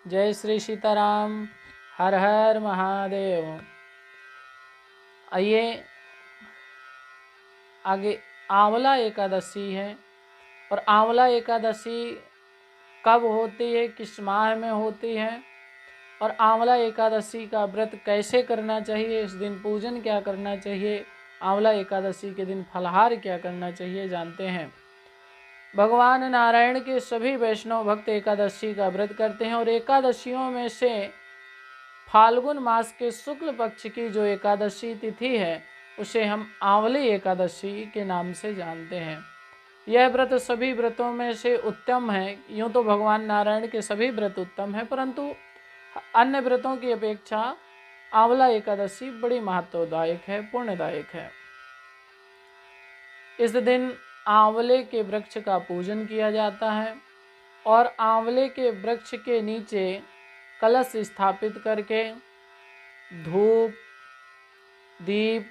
जय श्री सीताराम। हर हर महादेव। आइए आगे आंवला एकादशी है। और आंवला एकादशी कब होती है, किस माह में होती है, और आंवला एकादशी का व्रत कैसे करना चाहिए, इस दिन पूजन क्या करना चाहिए, आंवला एकादशी के दिन फलाहार क्या करना चाहिए, जानते हैं। भगवान नारायण के सभी वैष्णव भक्त एकादशी का व्रत करते हैं। और एकादशियों में से फाल्गुन मास के शुक्ल पक्ष की जो एकादशी तिथि है उसे हम आंवली एकादशी के नाम से जानते हैं। यह व्रत सभी व्रतों में से उत्तम है। यूँ तो भगवान नारायण के सभी व्रत उत्तम हैं, परंतु अन्य व्रतों की अपेक्षा आंवला एकादशी बड़ी महत्वदायक है, पुण्यदायक है। इस दिन आंवले के वृक्ष का पूजन किया जाता है और आंवले के वृक्ष के नीचे कलश स्थापित करके धूप दीप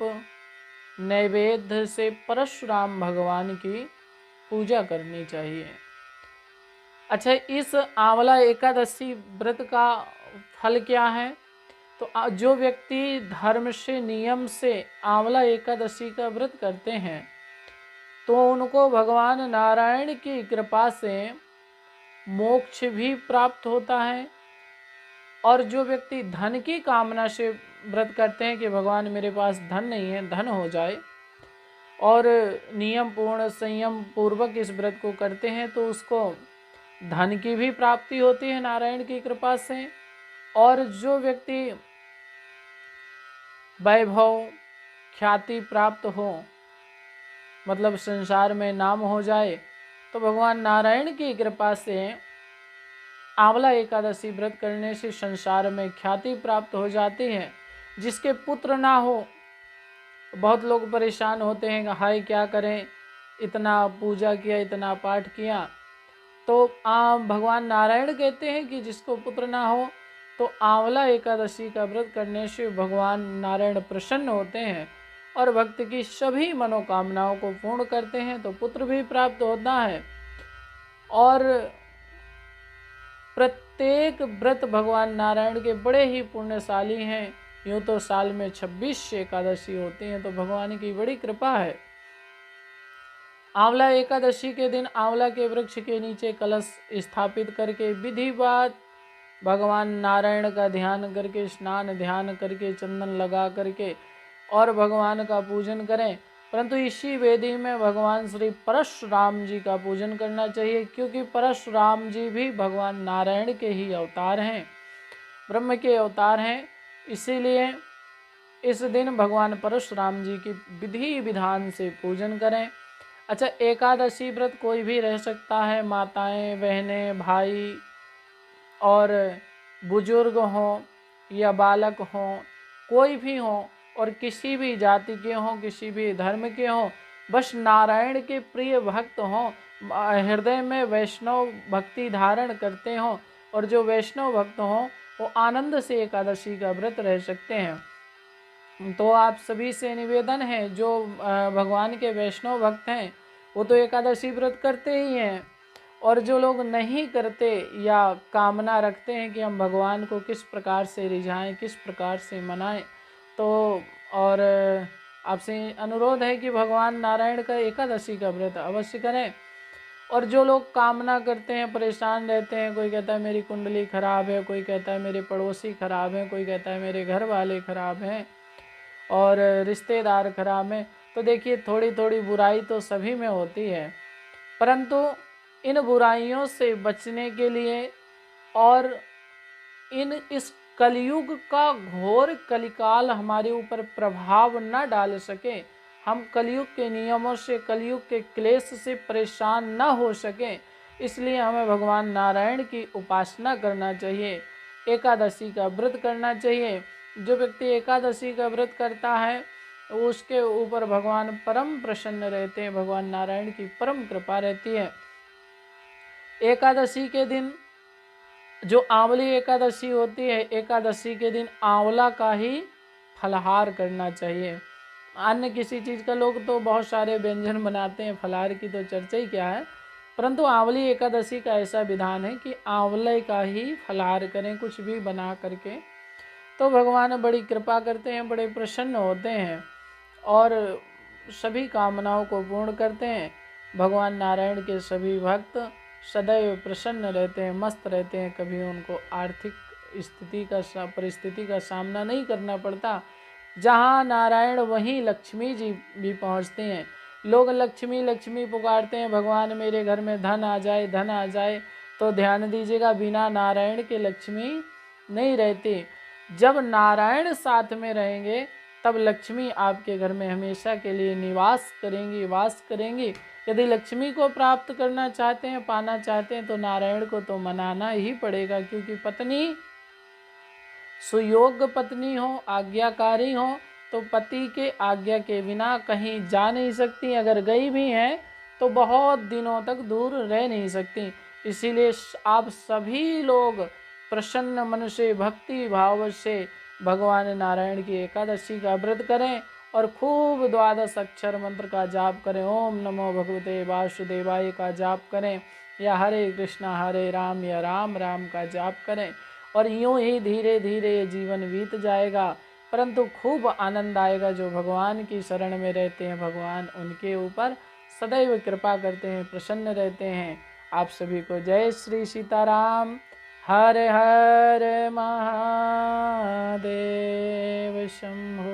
नैवेद्य से परशुराम भगवान की पूजा करनी चाहिए। अच्छा, इस आंवला एकादशी व्रत का फल क्या है? तो जो व्यक्ति धर्म से नियम से आंवला एकादशी का व्रत करते हैं तो उनको भगवान नारायण की कृपा से मोक्ष भी प्राप्त होता है। और जो व्यक्ति धन की कामना से व्रत करते हैं कि भगवान मेरे पास धन नहीं है, धन हो जाए, और नियम पूर्ण संयम पूर्वक इस व्रत को करते हैं तो उसको धन की भी प्राप्ति होती है नारायण की कृपा से। और जो व्यक्ति वैभव ख्याति प्राप्त हो, मतलब संसार में नाम हो जाए, तो भगवान नारायण की कृपा से आंवला एकादशी व्रत करने से संसार में ख्याति प्राप्त हो जाती है। जिसके पुत्र ना हो, बहुत लोग परेशान होते हैं कि हाय क्या करें, इतना पूजा किया, इतना पाठ किया। तो भगवान नारायण कहते हैं कि जिसको पुत्र ना हो तो आंवला एकादशी का व्रत करने से भगवान नारायण प्रसन्न होते हैं और भक्त की सभी मनोकामनाओं को पूर्ण करते हैं, तो पुत्र भी प्राप्त होता है। और प्रत्येक व्रत भगवान नारायण के बड़े ही पुण्यशाली हैं। यूँ तो साल में 26 एकादशी होती हैं, तो भगवान की बड़ी कृपा है। आंवला एकादशी के दिन आंवला के वृक्ष के नीचे कलश स्थापित करके विधिवत भगवान नारायण का ध्यान करके, स्नान ध्यान करके, चंदन लगा करके और भगवान का पूजन करें। परंतु इसी वेदी में भगवान श्री परशुराम जी का पूजन करना चाहिए, क्योंकि परशुराम जी भी भगवान नारायण के ही अवतार हैं, ब्रह्म के अवतार हैं। इसीलिए इस दिन भगवान परशुराम जी की विधि विधान से पूजन करें। अच्छा, एकादशी व्रत कोई भी रह सकता है, माताएं, बहनें, भाई और बुजुर्ग हों या बालक हों, कोई भी हों और किसी भी जाति के हों, किसी भी धर्म के हों, बस नारायण के प्रिय भक्त हों, हृदय में वैष्णव भक्ति धारण करते हों, और जो वैष्णव भक्त हों वो आनंद से एकादशी का व्रत रह सकते हैं। तो आप सभी से निवेदन है, जो भगवान के वैष्णव भक्त हैं वो तो एकादशी व्रत करते ही हैं, और जो लोग नहीं करते या कामना रखते हैं कि हम भगवान को किस प्रकार से रिझाएं, किस प्रकार से मनाएं, तो और आपसे अनुरोध है कि भगवान नारायण का एकादशी का व्रत अवश्य करें। और जो लोग कामना करते हैं, परेशान रहते हैं, कोई कहता है मेरी कुंडली खराब है, कोई कहता है मेरे पड़ोसी खराब हैं, कोई कहता है मेरे घर वाले खराब हैं और रिश्तेदार खराब हैं, तो देखिए थोड़ी थोड़ी बुराई तो सभी में होती है, परंतु इन बुराइयों से बचने के लिए और इस कलयुग का घोर कलिकाल हमारे ऊपर प्रभाव न डाल सके, हम कलयुग के नियमों से, कलयुग के क्लेश से परेशान न हो सके, इसलिए हमें भगवान नारायण की उपासना करना चाहिए, एकादशी का व्रत करना चाहिए। जो व्यक्ति एकादशी का व्रत करता है उसके ऊपर भगवान परम प्रसन्न रहते हैं, भगवान नारायण की परम कृपा रहती है। एकादशी के दिन जो आंवली एकादशी होती है, एकादशी के दिन आंवला का ही फलाहार करना चाहिए। अन्य किसी चीज़ का लोग तो बहुत सारे व्यंजन बनाते हैं, फलाहार की तो चर्चा ही क्या है, परंतु आंवली एकादशी का ऐसा विधान है कि आंवले का ही फलाहार करें, कुछ भी बना करके। तो भगवान बड़ी कृपा करते हैं, बड़े प्रसन्न होते हैं और सभी कामनाओं को पूर्ण करते हैं। भगवान नारायण के सभी भक्त सदैव प्रसन्न रहते हैं, मस्त रहते हैं, कभी उनको आर्थिक परिस्थिति का सामना नहीं करना पड़ता। जहाँ नारायण वहीं लक्ष्मी जी भी पहुँचते हैं। लोग लक्ष्मी लक्ष्मी पुकारते हैं, भगवान मेरे घर में धन आ जाए, धन आ जाए। तो ध्यान दीजिएगा, बिना नारायण के लक्ष्मी नहीं रहती। जब नारायण साथ में रहेंगे तब लक्ष्मी आपके घर में हमेशा के लिए निवास करेंगी, वास करेंगी। यदि लक्ष्मी को प्राप्त करना चाहते हैं, पाना चाहते हैं, तो नारायण को तो मनाना ही पड़ेगा, क्योंकि पत्नी सुयोग्य पत्नी हो, आज्ञाकारी हो, तो पति के आज्ञा के बिना कहीं जा नहीं सकती। अगर गई भी हैं तो बहुत दिनों तक दूर रह नहीं सकती। इसीलिए आप सभी लोग प्रसन्न मन से, भक्ति भाव से भगवान नारायण की एकादशी का व्रत करें और खूब 12 अक्षर मंत्र का जाप करें। ओम नमो भगवते वासुदेवाय का जाप करें, या हरे कृष्णा या राम राम का जाप करें। और यूं ही धीरे धीरे ये जीवन बीत जाएगा, परंतु खूब आनंद आएगा। जो भगवान की शरण में रहते हैं, भगवान उनके ऊपर सदैव कृपा करते हैं, प्रसन्न रहते हैं। आप सभी को जय श्री सीताराम। हर हर महादेव शंभो।